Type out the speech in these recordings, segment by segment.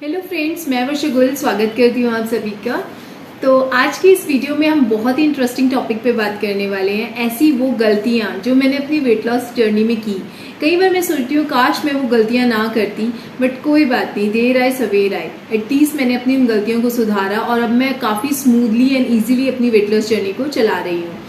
Hello friends, मैं वर्षा गुल स्वागत करती हूँ आप सभी का। तो आज की इस वीडियो में हम बहुत ही इंटरेस्टिंग टॉपिक पे बात करने वाले हैं। ऐसी वो गलतियाँ जो मैंने अपनी वेट लॉस जर्नी में की। कई बार मैं सोचती हूँ काश मैं वो गलतियाँ ना करती, बट कोई बात नहीं, देर आए सवेर आए। एटलीस्ट मैंने अपनी उन गलतियों को सुधारा और अब मैं काफ़ी स्मूथली एंड ईजिली अपनी वेट लॉस जर्नी को चला रही हूँ।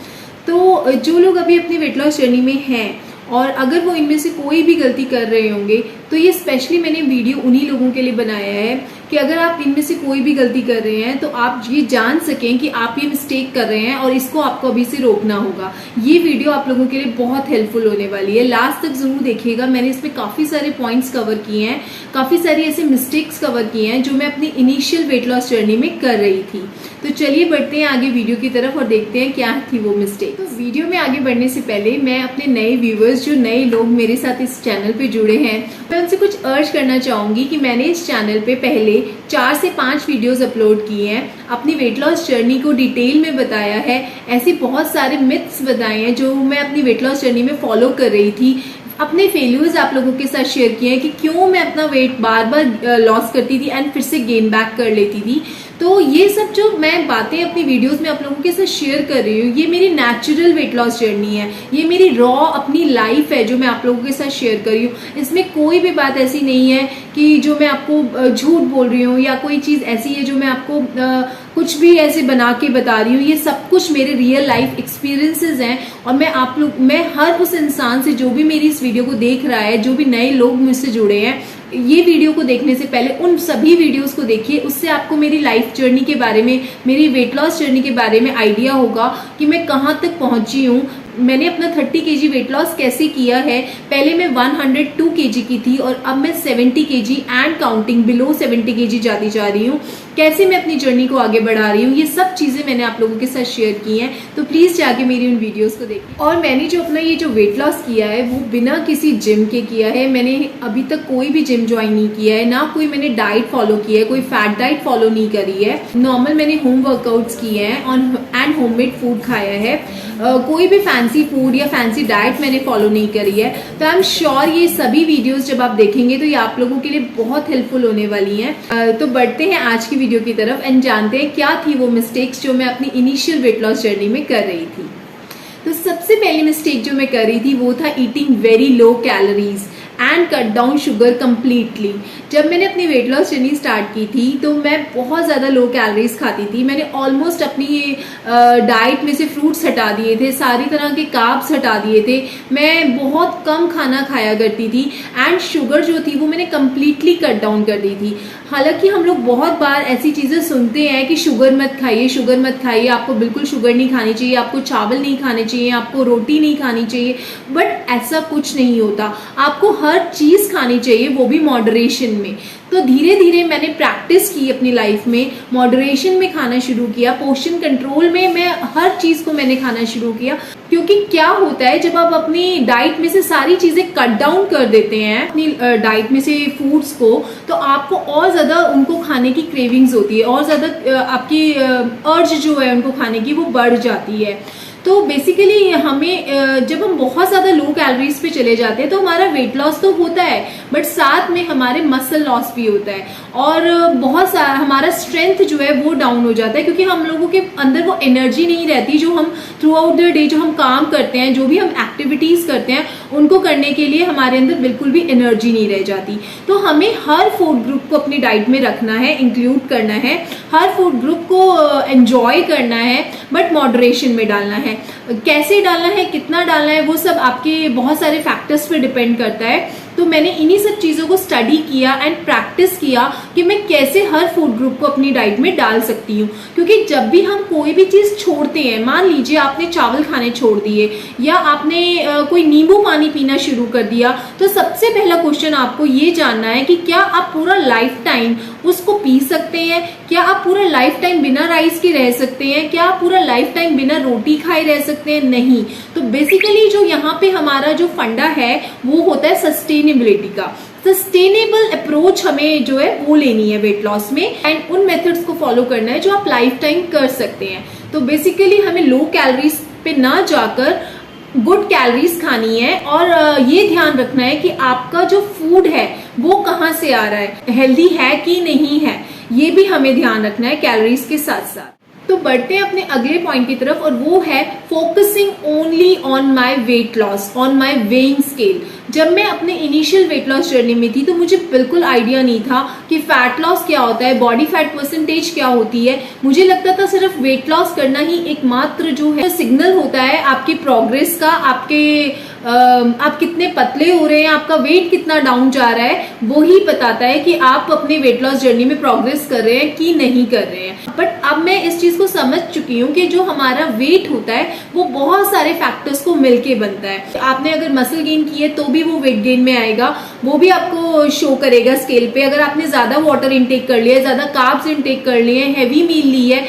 तो जो लोग अभी अपनी वेट लॉस जर्नी में हैं और अगर वो इनमें से कोई भी गलती कर रहे होंगे, तो ये स्पेशली मैंने वीडियो उन्हीं लोगों के लिए बनाया है कि अगर आप इनमें से कोई भी गलती कर रहे हैं तो आप ये जान सकें कि आप ये मिस्टेक कर रहे हैं और इसको आपको अभी से रोकना होगा। ये वीडियो आप लोगों के लिए बहुत हेल्पफुल होने वाली है, लास्ट तक जरूर देखिएगा। मैंने इसमें काफ़ी सारे पॉइंट्स कवर किए हैं, काफ़ी सारी ऐसे मिस्टेक्स कवर किए हैं जो मैं अपनी इनिशियल वेट लॉस जर्नी में कर रही थी। तो चलिए बढ़ते हैं आगे वीडियो की तरफ और देखते हैं क्या थी वो मिस्टेक। तो वीडियो में आगे बढ़ने से पहले मैं अपने नए व्यूवर्स, जो नए लोग मेरे साथ इस चैनल पे जुड़े हैं, मैं उनसे कुछ अर्ज करना चाहूंगी कि मैंने इस चैनल पे पहले 4 से 5 वीडियोस अपलोड किए हैं, अपनी वेट लॉस जर्नी को डिटेल में बताया है, ऐसे बहुत सारे मिथ्स बताए हैं जो मैं अपनी वेट लॉस जर्नी में फॉलो कर रही थी, अपने फेल्यूर्स आप लोगों के साथ शेयर किए हैं कि क्यों मैं अपना वेट बार बार लॉस करती थी एंड फिर से गेन बैक कर लेती थी। तो ये सब जो मैं बातें अपनी वीडियोस में आप लोगों के साथ शेयर कर रही हूँ, ये मेरी नेचुरल वेट लॉस जर्नी है, ये मेरी रॉ अपनी लाइफ है जो मैं आप लोगों के साथ शेयर कर रही हूँ। इसमें कोई भी बात ऐसी नहीं है कि जो मैं आपको झूठ बोल रही हूँ या कोई चीज़ ऐसी है जो मैं आपको कुछ भी ऐसे बना के बता रही हूँ। ये सब कुछ मेरे रियल लाइफ एक्सपीरियंसेस हैं और मैं हर उस इंसान से, जो भी मेरी इस वीडियो को देख रहा है, जो भी नए लोग मुझसे जुड़े हैं, ये वीडियो को देखने से पहले उन सभी वीडियोस को देखिए। उससे आपको मेरी लाइफ जर्नी के बारे में, मेरी वेट लॉस जर्नी के बारे में आइडिया होगा कि मैं कहाँ तक पहुंची हूँ, मैंने अपना 30 kg वेट लॉस कैसे किया है। पहले मैं 102 kg की थी और अब मैं 70 kg and counting, below 70 kg जाती जा रही हूँ। कैसे मैं अपनी जर्नी को आगे बढ़ा रही हूँ, ये सब चीज़ें मैंने आप लोगों के साथ शेयर की हैं। तो प्लीज़ जाके मेरी उन वीडियोस को देखिए। और मैंने जो अपना ये जो वेट लॉस किया है वो बिना किसी जिम के किया है। मैंने अभी तक कोई भी जिम ज्वाइन नहीं किया है, ना कोई मैंने डाइट फॉलो किया है, कोई फैट डाइट फॉलो नहीं करी है। नॉर्मल मैंने होम वर्कआउट्स किए हैं एंड होममेड फूड खाया है। कोई भी फैंसी फूड या फैंसी डाइट मैंने फॉलो नहीं करी है। तो आई एम श्योर ये सभी वीडियोस जब आप देखेंगे तो ये आप लोगों के लिए बहुत हेल्पफुल होने वाली हैं। तो बढ़ते हैं आज की वीडियो की तरफ एंड जानते हैं क्या थी वो मिस्टेक्स जो मैं अपनी इनिशियल वेट लॉस जर्नी में कर रही थी। तो सबसे पहली मिस्टेक जो मैं कर रही थी वो था eating very low calories and cut down sugar completely. जब मैंने अपनी वेट लॉस जर्नी स्टार्ट की थी तो मैं बहुत ज़्यादा लो कैलोरीज खाती थी। मैंने ऑलमोस्ट अपनी डाइट में से फ्रूट्स हटा दिए थे, सारी तरह के कार्ब्स हटा दिए थे, मैं बहुत कम खाना खाया करती थी एंड शुगर जो थी वो मैंने कम्प्लीटली कट डाउन कर दी थी। हालांकि हम लोग बहुत बार ऐसी चीज़ें सुनते हैं कि शुगर मत खाइए, शुगर मत खाइए, आपको बिल्कुल शुगर नहीं खानी चाहिए, आपको चावल नहीं खाने चाहिए, आपको रोटी नहीं खानी चाहिए, बट ऐसा कुछ नहीं होता। आपको हर चीज़ खानी चाहिए, वो भी मॉडरेशन में। तो धीरे धीरे मैंने प्रैक्टिस की अपनी लाइफ में, मॉडरेशन में खाना शुरू किया, पोर्शन कंट्रोल में मैं हर चीज़ को मैंने खाना शुरू किया। क्योंकि क्या होता है जब आप अपनी डाइट में से सारी चीज़ें कट डाउन कर देते हैं, अपनी डाइट में से फूड्स को, तो आपको और ज़्यादा उनको खाने की क्रेविंग्स होती है, और ज़्यादा आपकी अर्ज जो है उनको खाने की वो बढ़ जाती है। तो बेसिकली हमें जब हम बहुत ज़्यादा लो कैलोरीज पे चले जाते हैं तो हमारा वेट लॉस तो होता है, बट साथ में हमारे मसल लॉस भी होता है और बहुत सारा हमारा स्ट्रेंथ जो है वो डाउन हो जाता है, क्योंकि हम लोगों के अंदर वो एनर्जी नहीं रहती जो हम थ्रू आउट द डे, जो हम काम करते हैं, जो भी हम एक्टिविटीज़ करते हैं, उनको करने के लिए हमारे अंदर बिल्कुल भी एनर्जी नहीं रह जाती। तो हमें हर फूड ग्रुप को अपनी डाइट में रखना है, इंक्लूड करना है, हर फूड ग्रुप को एंजॉय करना है, बट मॉडरेशन में डालना है। कैसे डालना है, कितना डालना है, वो सब आपके बहुत सारे फैक्टर्स पे डिपेंड करता है। तो मैंने इन्हीं सब चीज़ों को स्टडी किया एंड प्रैक्टिस किया कि मैं कैसे हर फूड ग्रुप को अपनी डाइट में डाल सकती हूँ। क्योंकि जब भी हम कोई भी चीज़ छोड़ते हैं, मान लीजिए आपने चावल खाने छोड़ दिए या आपने कोई नींबू पानी पीना शुरू कर दिया, तो सबसे पहला क्वेश्चन आपको ये जानना है कि क्या आप पूरा लाइफ टाइम उसको पी सकते हैं, क्या आप पूरा लाइफ टाइम बिना राइस के रह सकते हैं, क्या आप पूरा लाइफ टाइम बिना रोटी खाए रह सकते हैं? नहीं। तो बेसिकली जो यहाँ पे हमारा जो फंडा है वो होता है सस्टेनेबिलिटी का। सस्टेनेबल अप्रोच हमें जो है वो लेनी है वेट लॉस में एंड उन मेथड्स को फॉलो करना है जो आप लाइफ टाइम कर सकते हैं। तो बेसिकली हमें लो कैलोरीज पे ना जाकर गुड कैलोरीज खानी है और ये ध्यान रखना है कि आपका जो फूड है वो कहाँ से आ रहा है, हेल्दी है कि नहीं है, ये भी हमें ध्यान रखना है कैलोरीज के साथ साथ। तो बढ़ते हैं अपने अगले पॉइंट की तरफ, और वो है focusing only on my weight loss, on my weighing scale. जब मैं अपने इनिशियल वेट लॉस जर्नी में थी तो मुझे बिल्कुल आइडिया नहीं था कि फैट लॉस क्या होता है, बॉडी फैट परसेंटेज क्या होती है। मुझे लगता था सिर्फ वेट लॉस करना ही एकमात्र जो है सिग्नल होता है आपकी प्रोग्रेस का, आप कितने पतले हो रहे हैं, आपका वेट कितना डाउन जा रहा है, वो ही बताता है कि आप अपने वेट लॉस जर्नी में प्रोग्रेस कर रहे हैं कि नहीं कर रहे हैं। बट अब मैं इस चीज को समझ चुकी हूँ कि जो हमारा वेट होता है वो बहुत सारे फैक्टर्स को मिलके बनता है। आपने अगर मसल गेन की है तो भी वो वेट गेन में आएगा, वो भी आपको शो करेगा स्केल पे। अगर आपने ज्यादा वाटर इनटेक कर लिया है, ज्यादा कार्ब्स इनटेक कर लिए हैं, हैवी मील ली है,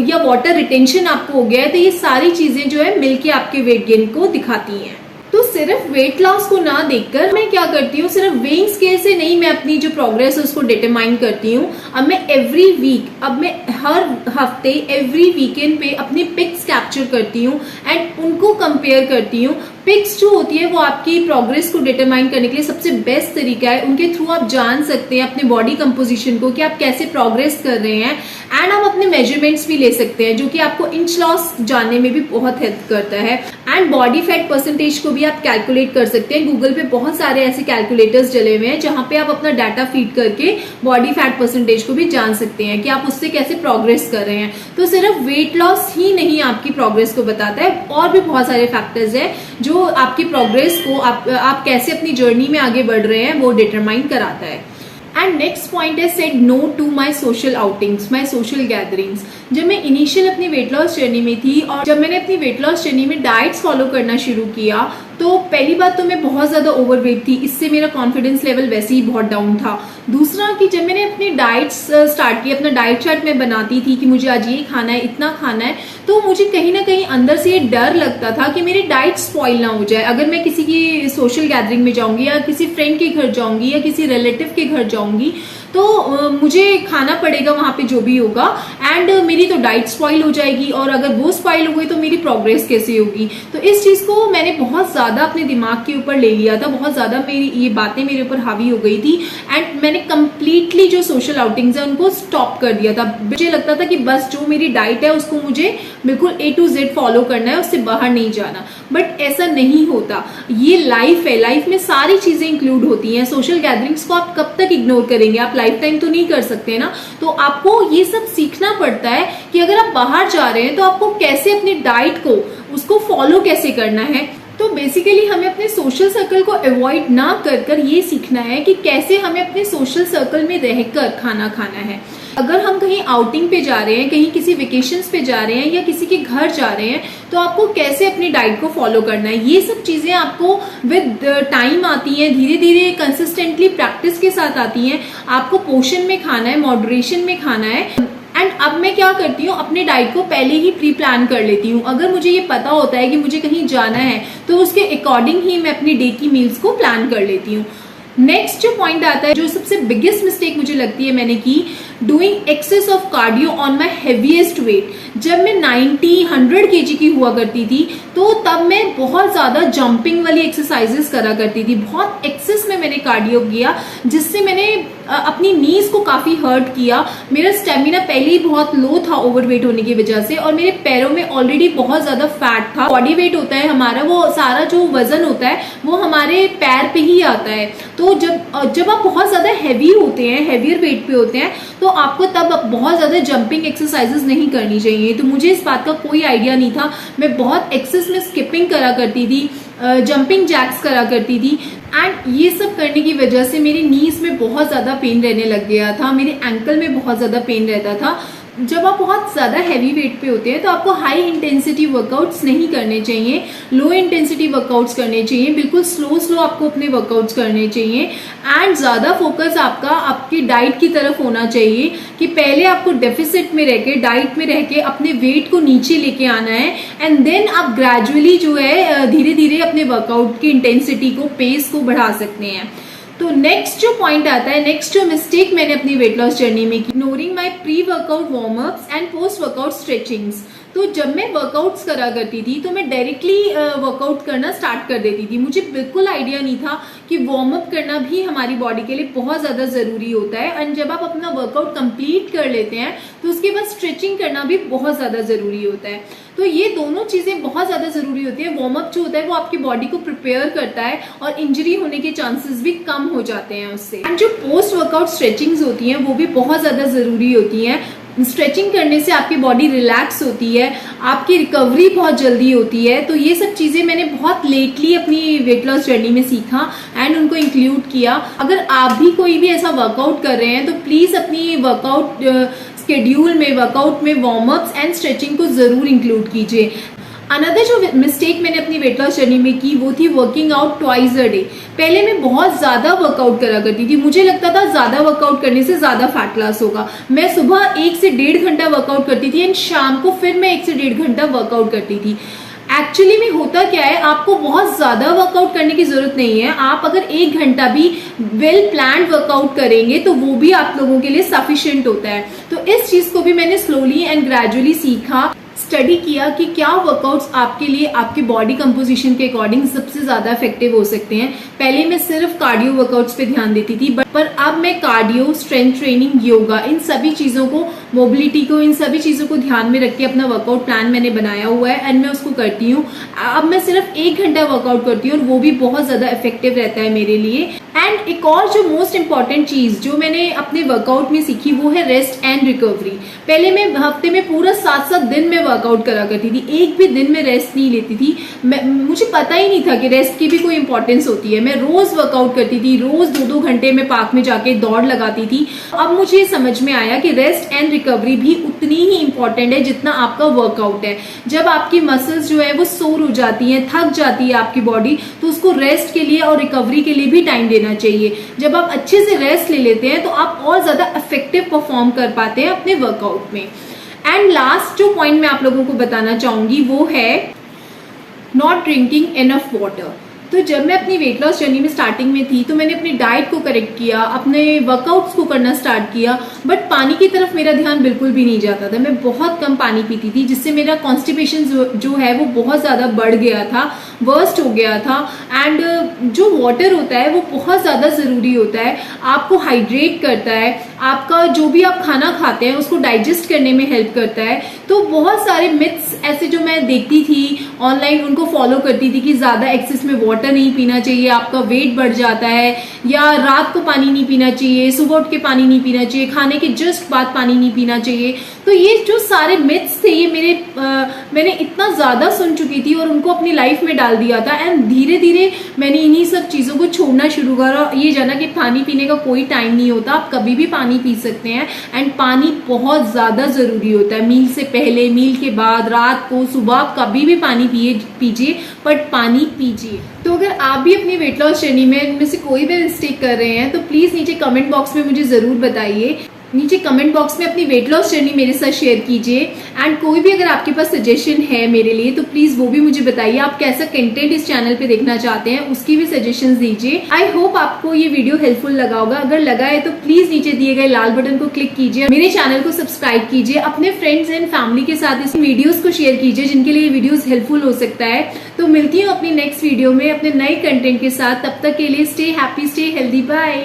या वाटर रिटेंशन आपको हो गया है, तो ये सारी चीजें जो है मिलके आपके वेट गेन को दिखाती हैं। तो सिर्फ वेट लॉस को ना देखकर मैं क्या करती हूँ, सिर्फ वेइंग स्केल से नहीं मैं अपनी जो प्रोग्रेस है उसको डिटरमाइन करती हूँ। अब मैं एवरी वीक, अब मैं हर हफ्ते एवरी वीकेंड पे अपनी पिक्स कैप्चर करती हूँ एंड उनको कंपेयर करती हूँ। पिक्स जो होती है वो आपकी प्रोग्रेस को डिटरमाइन करने के लिए सबसे बेस्ट तरीका है। उनके थ्रू आप जान सकते हैं अपने बॉडी कंपोजिशन को कि आप कैसे प्रोग्रेस कर रहे हैं, एंड आप अपने मेजरमेंट्स भी ले सकते हैं जो कि आपको इंच लॉस जानने में भी बहुत हेल्प करता है। एंड बॉडी फैट परसेंटेज को भी आप कैलकुलेट कर सकते हैं। गूगल पे बहुत सारे ऐसे कैलकुलेटर्स चले हुए हैं जहां पे आप अपना डाटा फीड करके बॉडी फैट परसेंटेज को भी जान सकते हैं कि आप उससे कैसे प्रोग्रेस कर रहे हैं। तो सिर्फ वेट लॉस ही नहीं आपकी प्रोग्रेस को बताता है, और भी बहुत सारे फैक्टर्स है जो आपकी प्रोग्रेस को आप कैसे अपनी जर्नी में आगे बढ़ रहे हैं वो डिटरमाइन कराता है। एंड नेक्स्ट पॉइंट है said no to my social outings, my social gatherings. जब मैं इनिशियल अपनी वेट लॉस जर्नी में थी और जब मैंने अपनी वेट लॉस जर्नी में डाइट्स फॉलो करना शुरू किया, तो पहली बात तो मैं बहुत ज्यादा ओवरवेट थी, इससे मेरा कॉन्फिडेंस लेवल वैसे ही बहुत डाउन था। दूसरा कि जब मैंने अपनी डाइट्स स्टार्ट की, अपना डाइट चार्ट में बनाती थी कि मुझे आज ये खाना है, इतना खाना है, तो मुझे कहीं ना कहीं अंदर से ये डर लगता था कि मेरी डाइट स्पॉइल ना हो जाए। अगर मैं किसी की सोशल गैदरिंग में जाऊंगी या किसी फ्रेंड के घर जाऊंगी या किसी रिलेटिव के घर जाऊंगी तो मुझे खाना पड़ेगा वहां पे जो भी होगा, एंड मेरी तो डाइट स्पॉइल हो जाएगी, और अगर वो स्पॉइल हो गई तो मेरी प्रोग्रेस कैसे होगी। तो इस चीज को मैंने बहुत ज्यादा अपने दिमाग के ऊपर ले लिया था, बहुत ज्यादा मेरी ये बातें मेरे ऊपर हावी हो गई थी, एंड मैंने कंप्लीटली जो सोशल आउटिंग्स है उनको स्टॉप कर दिया था। मुझे लगता था कि बस जो मेरी डाइट है उसको मुझे बिल्कुल A to Z फॉलो करना है, उससे बाहर नहीं जाना। बट ऐसा नहीं होता, ये लाइफ है, लाइफ में सारी चीजें इंक्लूड होती हैं। सोशल गैदरिंग्स को आप कब तक इग्नोर करेंगे, आप लाइफ टाइम तो नहीं कर सकते ना। तो आपको ये सब सीखना पड़ता है कि अगर आप बाहर जा रहे हैं तो आपको कैसे अपनी डाइट को उसको फॉलो कैसे करना है। तो बेसिकली हमें अपने सोशल सर्कल को अवॉइड ना कर ये सीखना है कि कैसे हमें अपने सोशल सर्कल में रहकर खाना खाना है। अगर हम कहीं आउटिंग पे जा रहे हैं, कहीं किसी वेकेशंस पे जा रहे हैं या किसी के घर जा रहे हैं, तो आपको कैसे अपनी डाइट को फॉलो करना है, ये सब चीजें आपको विद टाइम आती हैं, धीरे धीरे कंसिस्टेंटली प्रैक्टिस के साथ आती हैं। आपको पोर्शन में खाना है, मॉडरेशन में खाना है। एंड अब मैं क्या करती हूँ, अपने डाइट को पहले ही प्री प्लान कर लेती हूँ। अगर मुझे ये पता होता है कि मुझे कहीं जाना है तो उसके अकॉर्डिंग ही मैं अपनी डे की मील्स को प्लान कर लेती हूँ। नेक्स्ट जो पॉइंट आता है, जो सबसे बिगेस्ट मिस्टेक मुझे लगती है मैंने की, doing excess of cardio on my heaviest weight. जब मैं 90-100 kg की हुआ करती थी तो तब मैं बहुत ज्यादा जंपिंग वाली एक्सरसाइजेस करा करती थी, बहुत एक्सेस में मैंने कार्डियो किया, जिससे मैंने अपनी नीज को काफी हर्ट किया। मेरा स्टेमिना पहले ही बहुत लो था ओवरवेट होने की वजह से, और मेरे पैरों में ऑलरेडी बहुत ज्यादा फैट था। बॉडी वेट होता है हमारा, वो सारा जो वजन होता है वो हमारे पैर पे ही आता है। तो जब आप बहुत ज्यादा हैवी होते हैं, हैवियर वेट पे होते हैं, तो आपको तब बहुत ज्यादा जंपिंग एक्सरसाइजेस नहीं करनी चाहिए। तो मुझे इस बात का कोई आइडिया नहीं था, मैं बहुत एक्सेस में स्किपिंग करा करती थी, जंपिंग जैक्स करा करती थी, एंड ये सब करने की वजह से मेरी नीज में बहुत ज्यादा पेन रहने लग गया था, मेरे एंकल में बहुत ज्यादा पेन रहता था। जब आप बहुत ज्यादा हैवी वेट पे होते हैं तो आपको हाई इंटेंसिटी वर्कआउट्स नहीं करने चाहिए, लो इंटेंसिटी वर्कआउट्स करने चाहिए, बिल्कुल स्लो आपको अपने वर्कआउट्स करने चाहिए। एंड ज्यादा फोकस आपका आपकी डाइट की तरफ होना चाहिए कि पहले आपको डेफिसिट में रह के, डाइट में रह के अपने वेट को नीचे लेके आना है, एंड देन आप ग्रेजुअली जो है धीरे धीरे अपने वर्कआउट की इंटेंसिटी को, पेस को बढ़ा सकते हैं। तो नेक्स्ट जो पॉइंट आता है, नेक्स्ट जो मिस्टेक मैंने अपनी वेट लॉस जर्नी में की, ignoring my pre workout warm ups and post workout stretchings. तो जब मैं वर्कआउट्स करा करती थी तो मैं डायरेक्टली वर्कआउट करना स्टार्ट कर देती थी। मुझे बिल्कुल आइडिया नहीं था कि वार्म अप करना भी हमारी बॉडी के लिए बहुत ज़्यादा ज़रूरी होता है। एंड जब आप अपना वर्कआउट कंप्लीट कर लेते हैं तो उसके बाद स्ट्रेचिंग करना भी बहुत ज़्यादा ज़रूरी होता है। तो ये दोनों चीज़ें बहुत ज़्यादा ज़रूरी होती है। वार्म अप जो होता है वो आपकी बॉडी को प्रिपेयर करता है और इंजरी होने के चांसेस भी कम हो जाते हैं उससे। एंड जो पोस्ट वर्कआउट स्ट्रेचिंग्स होती हैं वो भी बहुत ज़्यादा ज़रूरी होती हैं। स्ट्रेचिंग करने से आपकी बॉडी रिलैक्स होती है, आपकी रिकवरी बहुत जल्दी होती है। तो ये सब चीज़ें मैंने बहुत लेटली अपनी वेट लॉस जर्नी में सीखा एंड उनको इंक्लूड किया। अगर आप भी कोई भी ऐसा वर्कआउट कर रहे हैं तो प्लीज़ अपनी वर्कआउट स्केड्यूल में, वर्कआउट में वार्म अप्स एंड स्ट्रेचिंग को ज़रूर इंक्लूड कीजिए। अनदर जो मिस्टेक मैंने अपनी वेट लॉस जर्नी में की वो थी working out twice a day. पहले मैं बहुत ज़्यादा वर्कआउट करा करती थी, मुझे लगता था ज़्यादा वर्कआउट करने से ज़्यादा फैट लॉस होगा। मैं सुबह 1 से 1.5 घंटा वर्कआउट करती थी एंड शाम को फिर मैं 1 से 1.5 घंटा वर्कआउट करती थी। एक्चुअली में होता क्या है, आपको बहुत ज़्यादा वर्कआउट करने की ज़रूरत नहीं है। आप अगर 1 घंटा भी वेल प्लान्ड वर्कआउट करेंगे तो वो भी आप लोगों के लिए सफिशिएंट होता है। तो इस चीज़ को भी मैंने स्लोली एंड ग्रेजुअली सीखा, स्टडी किया कि क्या वर्कआउट्स आपके लिए आपकी बॉडी कंपोजिशन के अकॉर्डिंग सबसे ज़्यादा इफेक्टिव हो सकते हैं। पहले मैं सिर्फ कार्डियो वर्कआउट्स पे ध्यान देती थी, पर अब मैं कार्डियो, स्ट्रेंथ ट्रेनिंग, योगा, इन सभी चीज़ों को, मोबिलिटी को, इन सभी चीज़ों को ध्यान में रख के अपना वर्कआउट प्लान मैंने बनाया हुआ है एंड मैं उसको करती हूँ। अब मैं सिर्फ 1 घंटा वर्कआउट करती हूँ और वो भी बहुत ज़्यादा इफेक्टिव रहता है मेरे लिए। एंड एक और जो मोस्ट इंपॉर्टेंट चीज़ जो मैंने अपने वर्कआउट में सीखी वो है रेस्ट एंड रिकवरी। पहले मैं हफ्ते में पूरा 7-7 दिन में वर्कआउट करा करती थी, एक भी दिन में रेस्ट नहीं लेती थी। मुझे पता ही नहीं था कि रेस्ट की भी कोई इंपॉर्टेंस होती है। मैं रोज वर्कआउट करती थी, रोज 2-2 घंटे में पार्क में जाके दौड़ लगाती थी। अब मुझे समझ में आया कि रेस्ट एंड रिकवरी भी उतनी ही इंपॉर्टेंट है जितना आपका वर्कआउट है। जब आपकी मसल्स जो है वो सोर हो जाती हैं, थक जाती है आपकी बॉडी, तो उसको रेस्ट के लिए और रिकवरी के लिए भी टाइम देना चाहिए। जब आप अच्छे से रेस्ट ले लेते हैं तो आप और ज्यादा इफेक्टिव परफॉर्म कर पाते हैं अपने वर्कआउट में। एंड लास्ट जो पॉइंट मैं आप लोगों को बताना चाहूंगी वो है नॉट ड्रिंकिंग इनफ वाटर। तो जब मैं अपनी वेट लॉस जर्नी में स्टार्टिंग में थी तो मैंने अपनी डाइट को करेक्ट किया, अपने वर्कआउट्स को करना स्टार्ट किया, बट पानी की तरफ मेरा ध्यान बिल्कुल भी नहीं जाता था। मैं बहुत कम पानी पीती थी जिससे मेरा कॉन्स्टिपेशन जो है वो बहुत ज़्यादा बढ़ गया था, वर्स्ट हो गया था। एंड जो वाटर होता है वो बहुत ज़्यादा ज़रूरी होता है, आपको हाइड्रेट करता है, आपका जो भी आप खाना खाते हैं उसको डाइजेस्ट करने में हेल्प करता है। तो बहुत सारे मिथ्स ऐसे जो मैं देखती थी ऑनलाइन उनको फॉलो करती थी कि ज़्यादा एक्सेस में वाटर नहीं पीना चाहिए, आपका वेट बढ़ जाता है, या रात को पानी नहीं पीना चाहिए, सुबह उठ के पानी नहीं पीना चाहिए, खाने के जस्ट बाद पानी नहीं पीना चाहिए। तो ये जो सारे मिथ्स थे ये मैंने इतना ज़्यादा सुन चुकी थी और उनको अपनी लाइफ में डाल दिया था। एंड धीरे धीरे मैंने इन्हीं सब चीज़ों को छोड़ना शुरू करा। ये जाना कि पानी पीने का कोई टाइम नहीं होता, आप कभी भी पानी पी सकते हैं। एंड पानी बहुत ज़्यादा ज़रूरी होता है, मील से पहले, मील के बाद, रात को, सुबह, आप कभी भी पानी पीजिए, बट पानी पीजिए। तो अगर आप भी अपनी वेट लॉस जर्नी में इनमें से कोई भी मिस्टेक कर रहे हैं तो प्लीज़ नीचे कमेंट बॉक्स में मुझे ज़रूर बताइए। नीचे कमेंट बॉक्स में अपनी वेट लॉस जर्नी मेरे साथ शेयर कीजिए। एंड कोई भी अगर आपके पास सजेशन है मेरे लिए तो प्लीज़ वो भी मुझे बताइए। आप कैसा कंटेंट इस चैनल पे देखना चाहते हैं उसकी भी सजेशंस दीजिए। आई होप आपको ये वीडियो हेल्पफुल लगा होगा। अगर लगा है तो प्लीज़ नीचे दिए गए लाल बटन को क्लिक कीजिए, मेरे चैनल को सब्सक्राइब कीजिए, अपने फ्रेंड्स एंड फैमिली के साथ इस वीडियोज़ को शेयर कीजिए जिनके लिए ये वीडियोज़ हेल्पफुल हो सकता है। तो मिलती हूँ अपनी नेक्स्ट वीडियो में अपने नए कंटेंट के साथ। तब तक के लिए stay happy, stay healthy, bye.